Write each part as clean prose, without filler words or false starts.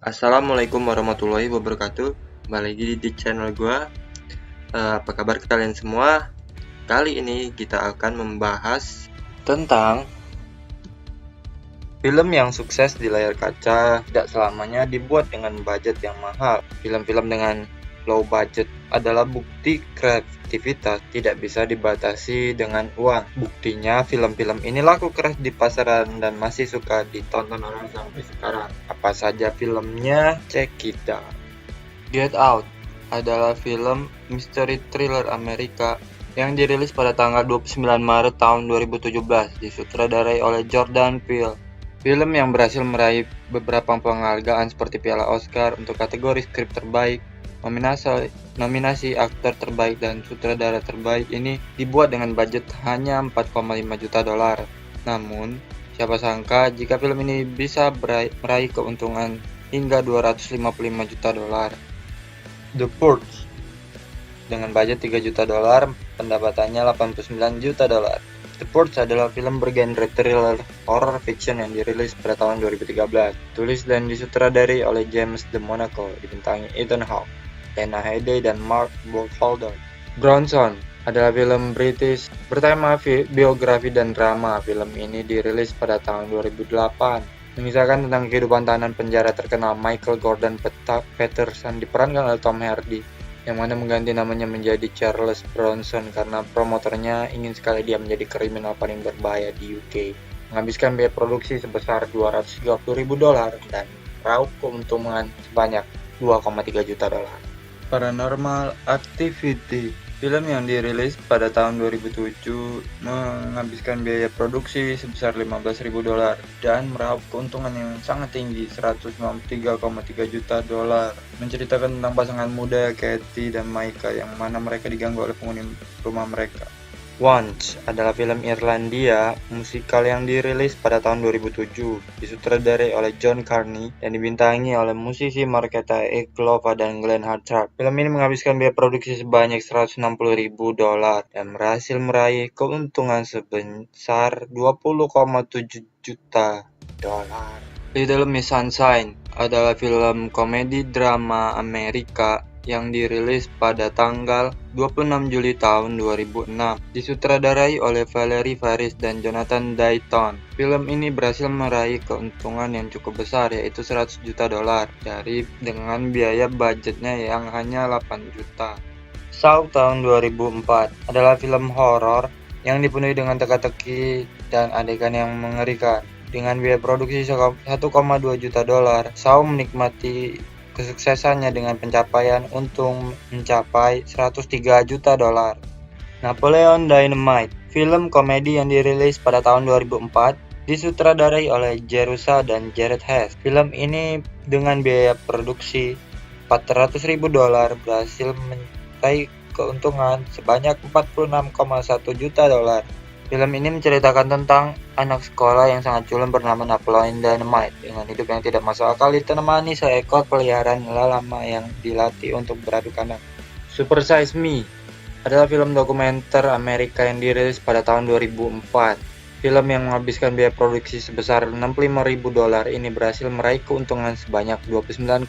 Assalamualaikum warahmatullahi wabarakatuh. Kembali lagi di channel gua. Apa kabar kalian semua? Kali ini kita akan membahas tentang film yang sukses di layar kaca tidak selamanya dibuat dengan budget yang mahal. Film-film dengan low budget adalah bukti kreativitas tidak bisa dibatasi dengan uang. Buktinya film-film ini laku keras di pasaran dan masih suka ditonton orang sampai sekarang. Apa saja filmnya? Check it out. Get Out adalah film misteri thriller Amerika yang dirilis pada tanggal 29 Maret tahun 2017, disutradarai oleh Jordan Peele. Film yang berhasil meraih beberapa penghargaan seperti Piala Oscar untuk kategori skrip terbaik, nominasi aktor terbaik dan sutradara terbaik ini dibuat dengan budget hanya 4,5 juta dolar. Namun, siapa sangka jika film ini bisa meraih keuntungan hingga 255 juta dolar. The Purge dengan budget 3 juta dolar, pendapatannya 89 juta dolar. The Purge adalah film bergenre thriller horror fiction yang dirilis pada tahun 2013. Tulis dan disutradari oleh James de Monaco, dibintangi Ethan Hawke, Lena Headey, dan Mark Ruffalo. Bronson adalah film British bertema biografi dan drama. Film ini dirilis pada tahun 2008. Mengisahkan tentang kehidupan tahanan penjara terkenal Michael Gordon Peterson diperankan oleh Tom Hardy, yang mana mengganti namanya menjadi Charles Bronson karena promotornya ingin sekali dia menjadi kriminal paling berbahaya di UK. Menghabiskan biaya produksi sebesar 230.000 dolar dan meraup keuntungan sebanyak 2,3 juta dolar. Paranormal Activity, film yang dirilis pada tahun 2007 menghabiskan biaya produksi sebesar 15.000 dolar dan meraup keuntungan yang sangat tinggi 193,3 juta dolar. Menceritakan tentang pasangan muda Katie dan Micah yang mana mereka diganggu oleh penghuni rumah mereka. Once adalah film Irlandia musikal yang dirilis pada tahun 2007, disutradarai oleh John Carney dan dibintangi oleh musisi Marketa Eklova dan Glenn Hartrap. Film ini menghabiskan biaya produksi sebanyak 160.000 dolar dan berhasil meraih keuntungan sebesar 20,7 juta dolar. Little Miss Sunshine adalah film komedi drama Amerika yang dirilis pada tanggal 26 Juli tahun 2006, disutradarai oleh Valerie Faris dan Jonathan Dayton. Film ini berhasil meraih keuntungan yang cukup besar, yaitu 100 juta dolar dengan biaya budgetnya yang hanya 8 juta. Saw tahun 2004 adalah film horor yang dipenuhi dengan teka-teki dan adegan yang mengerikan. Dengan biaya produksi 1,2 juta dolar, Saw menikmati kesuksesannya dengan pencapaian untung mencapai 103 juta dolar. Napoleon Dynamite, film komedi yang dirilis pada tahun 2004, disutradarai oleh Jerusa dan Jared Hess. Film ini dengan biaya produksi 400.000 dolar berhasil meraih keuntungan sebanyak 46,1 juta dolar. Film ini menceritakan tentang anak sekolah yang sangat culun bernama Napoleon Dynamite dengan hidup yang tidak masuk akal ditemani seekor peliharaan lama yang dilatih untuk beradu kandang. Super Size Me adalah film dokumenter Amerika yang dirilis pada tahun 2004. Film yang menghabiskan biaya produksi sebesar 65.000 dolar ini berhasil meraih keuntungan sebanyak 29,5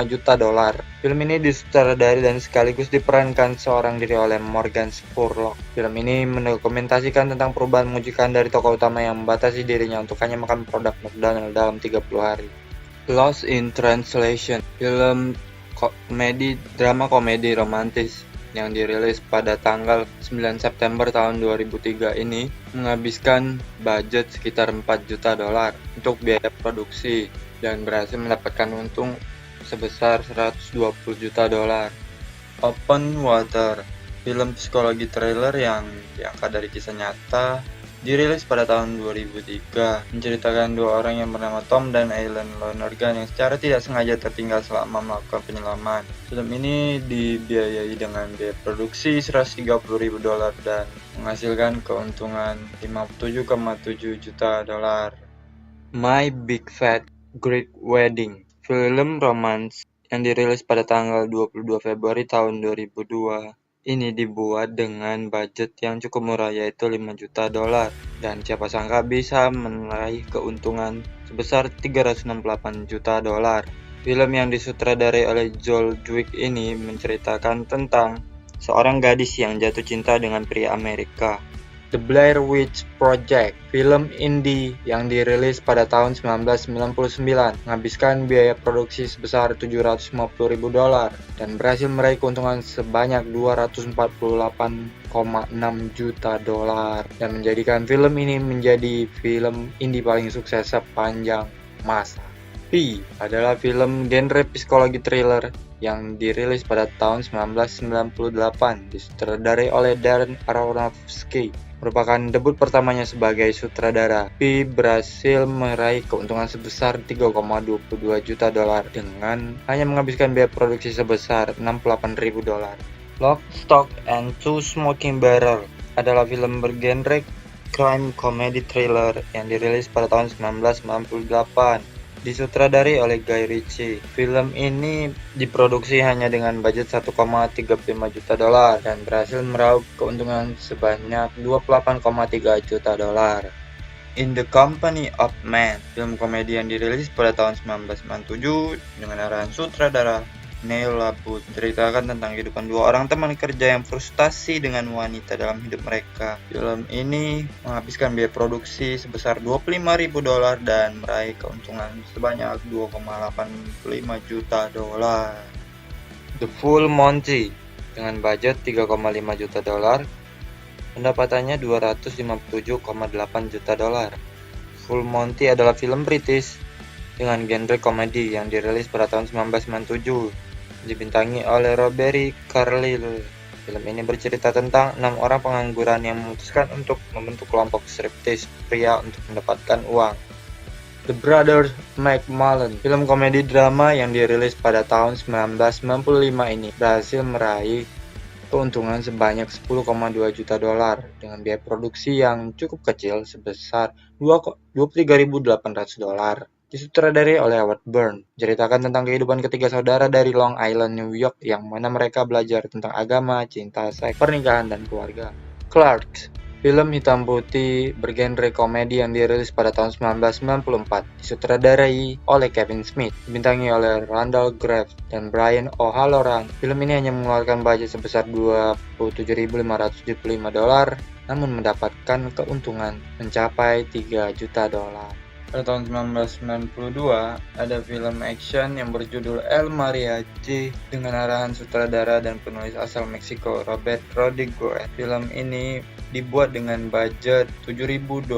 juta dolar. Film ini disutradari dan sekaligus diperankan seorang diri oleh Morgan Spurlock. Film ini mendokumentasikan tentang perubahan mengejutkan dari tokoh utama yang membatasi dirinya untuk hanya makan produk McDonald dalam 30 hari. Lost in Translation, film drama komedi romantis yang dirilis pada tanggal 9 September tahun 2003 ini menghabiskan budget sekitar 4 juta dolar untuk biaya produksi dan berhasil mendapatkan untung sebesar 120 juta dolar. Open Water, film psikologi thriller yang diangkat dari kisah nyata, dirilis pada tahun 2003, menceritakan dua orang yang bernama Tom dan Eileen Lonergan yang secara tidak sengaja tertinggal selama melakukan penyelaman. Film ini dibiayai dengan biaya produksi 130.000 dolar dan menghasilkan keuntungan 57,7 juta dolar. My Big Fat Greek Wedding, film romans yang dirilis pada tanggal 22 Februari tahun 2002. Ini dibuat dengan budget yang cukup murah, yaitu 5 juta dolar, dan siapa sangka bisa meraih keuntungan sebesar 368 juta dolar. Film yang disutradarai oleh Joel Dweck ini menceritakan tentang seorang gadis yang jatuh cinta dengan pria Amerika. The Blair Witch Project, film indie yang dirilis pada tahun 1999, menghabiskan biaya produksi sebesar $750.000 dan berhasil meraih keuntungan sebanyak $248,6 juta dan menjadikan film ini menjadi film indie paling sukses sepanjang masa. Pi adalah film genre psikologi thriller yang dirilis pada tahun 1998, disutradarai oleh Darren Aronofsky. Merupakan debut pertamanya sebagai sutradara. Pi berhasil meraih keuntungan sebesar $3,22 juta dengan hanya menghabiskan biaya produksi sebesar $68.000. Lock, Stock, and Two Smoking Barrels adalah film bergenre crime comedy thriller yang dirilis pada tahun 1998. Disutradari oleh Guy Ritchie. Film ini diproduksi hanya dengan budget $1,35 juta dan berhasil meraup keuntungan sebanyak $28,3 juta. In the Company of Men, film komedi yang dirilis pada tahun 1997 dengan arahan sutradara Neil LaBute, menceritakan tentang kehidupan dua orang teman kerja yang frustasi dengan wanita dalam hidup mereka. Film ini menghabiskan biaya produksi sebesar $25.000 dan meraih keuntungan sebanyak $2,85 juta. The Full Monty, dengan budget $3,5 juta, pendapatannya $257,8 juta. Full Monty adalah film British dengan genre komedi yang dirilis pada tahun 1997. Dibintangi oleh Robert Carlyle. Film ini bercerita tentang 6 orang pengangguran yang memutuskan untuk membentuk kelompok striptease pria untuk mendapatkan uang. The Brothers McMullen, film komedi drama yang dirilis pada tahun 1995 ini berhasil meraih keuntungan sebanyak $10,2 juta dengan biaya produksi yang cukup kecil sebesar $23.800. Disutradarai oleh Howard Byrne, menceritakan tentang kehidupan ketiga saudara dari Long Island, New York, yang mana mereka belajar tentang agama, cinta, seks, pernikahan, dan keluarga. Clerks, film hitam putih bergenre komedi yang dirilis pada tahun 1994, disutradarai oleh Kevin Smith, dibintangi oleh Randall Graves dan Brian O'Halloran. Film ini hanya mengeluarkan budget sebesar $27.575, namun mendapatkan keuntungan mencapai $3 juta. Pada tahun 1992, ada film action yang berjudul El Mariachi dengan arahan sutradara dan penulis asal Meksiko, Robert Rodriguez. Film ini dibuat dengan budget $7.000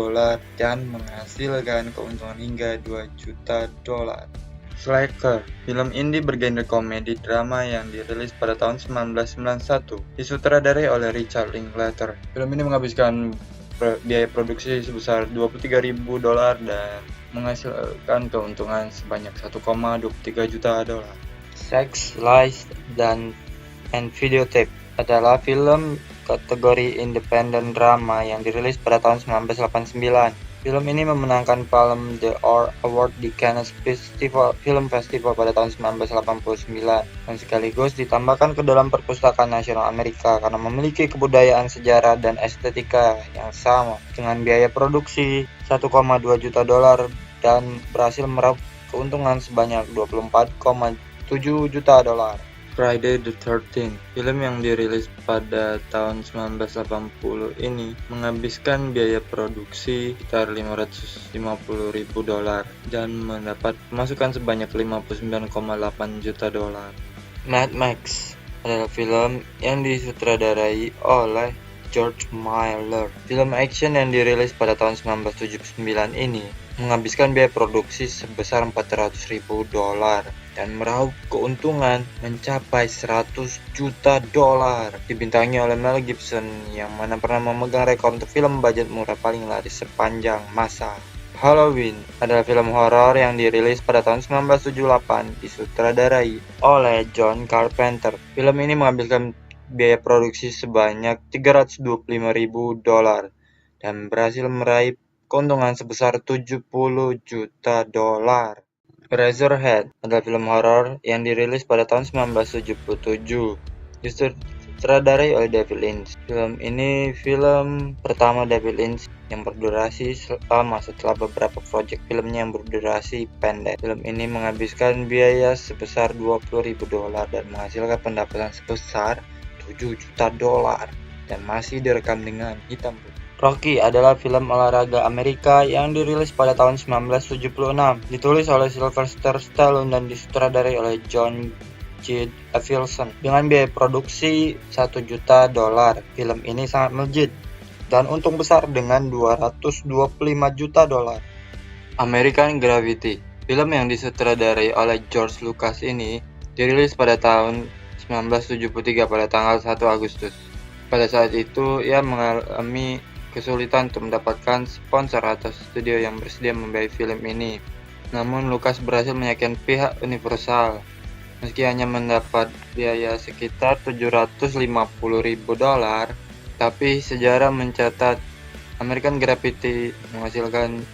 dan menghasilkan keuntungan hingga $2 juta. Slacker, film indie bergenre komedi drama yang dirilis pada tahun 1991, disutradarai oleh Richard Linklater. Film ini menghabiskan biaya produksi sebesar $23.000 dan menghasilkan keuntungan sebanyak $1,23 juta. Sex, Lies, and Videotape adalah film kategori independent drama yang dirilis pada tahun 1989. Film ini memenangkan Palme d'Or Award di Cannes Film Festival pada tahun 1989 dan sekaligus ditambahkan ke dalam Perpustakaan Nasional Amerika karena memiliki kebudayaan, sejarah, dan estetika yang sama dengan biaya produksi $1,2 juta dan berhasil meraup keuntungan sebanyak $24,7 juta. Friday the 13th, film yang dirilis pada tahun 1980 ini menghabiskan biaya produksi sekitar $550.000 dan mendapat pemasukan sebanyak $59,8 juta. Mad Max adalah film yang disutradarai oleh George Miller. Film action yang dirilis pada tahun 1979 ini menghabiskan biaya produksi sebesar $400.000 dan meraup keuntungan mencapai $100 juta. Dibintangi oleh Mel Gibson yang mana pernah memegang rekor untuk film budget murah paling laris sepanjang masa. Halloween adalah film horor yang dirilis pada tahun 1978, disutradarai oleh John Carpenter. Film ini menghabiskan biaya produksi sebanyak $325.000 dan berhasil meraih keuntungan sebesar $70 juta. Razorhead adalah film horor yang dirilis pada tahun 1977, Sutradarai oleh David Lynch. Film ini film pertama David Lynch yang berdurasi lama setelah beberapa proyek filmnya yang berdurasi pendek. Film ini menghabiskan biaya sebesar $20.000 dan menghasilkan pendapatan sebesar $7 juta dan masih direkam dengan hitam putih. Rocky adalah film olahraga Amerika yang dirilis pada tahun 1976, ditulis oleh Sylvester Stallone dan disutradarai oleh John G. Avildsen dengan biaya produksi $1 juta. Film ini sangat melejit dan untung besar dengan $225 juta. American Gravity, film yang disutradarai oleh George Lucas ini dirilis pada tahun 1973 pada tanggal 1 Agustus. Pada saat itu, ia mengalami kesulitan untuk mendapatkan sponsor atau studio yang bersedia membiayai film ini. Namun, Lucas berhasil meyakinkan pihak Universal. Meski hanya mendapat biaya sekitar $750.000, tapi sejarah mencatat American Graffiti menghasilkan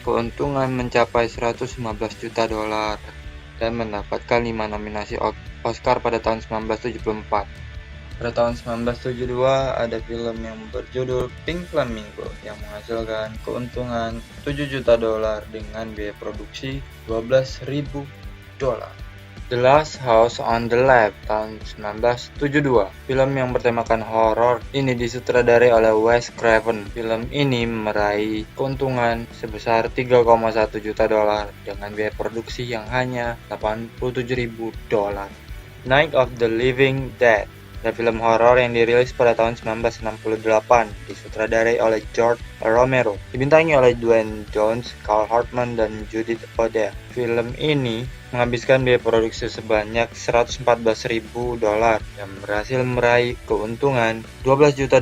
keuntungan mencapai $115 juta dan mendapatkan 5 nominasi Oscar pada tahun 1974. Pada tahun 1972 ada film yang berjudul Pink Flamingo yang menghasilkan keuntungan $7 juta dengan biaya produksi $12.000. The Last House on the Left tahun 1972, film yang bertemakan horor ini disutradarai oleh Wes Craven. Film ini meraih keuntungan sebesar $3,1 juta dengan biaya produksi yang hanya $87.000. Night of the Living Dead adalah film horor yang dirilis pada tahun 1968, disutradarai oleh George Romero, dibintangi oleh Dwayne Johnson, Carl Hortman, dan Judith O'Dea. Film ini menghabiskan biaya produksi sebanyak $114.000 dan berhasil meraih keuntungan $12 juta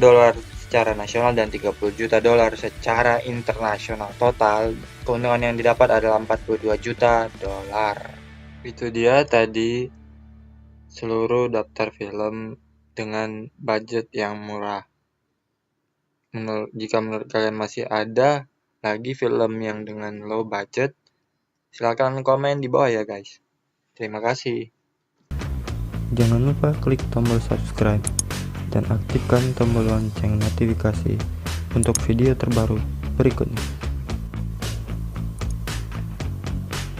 secara nasional dan $30 juta secara internasional. Total keuntungan yang didapat adalah $42 juta. Itu dia tadi seluruh daftar film dengan budget yang murah. Jika menurut kalian masih ada lagi film yang dengan low budget, silakan komen di bawah ya guys. Terima kasih. Jangan lupa klik tombol subscribe dan aktifkan tombol lonceng notifikasi untuk video terbaru berikutnya.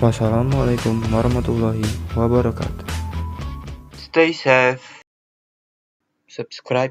Wassalamualaikum warahmatullahi wabarakatuh. Stay safe. Subscribe.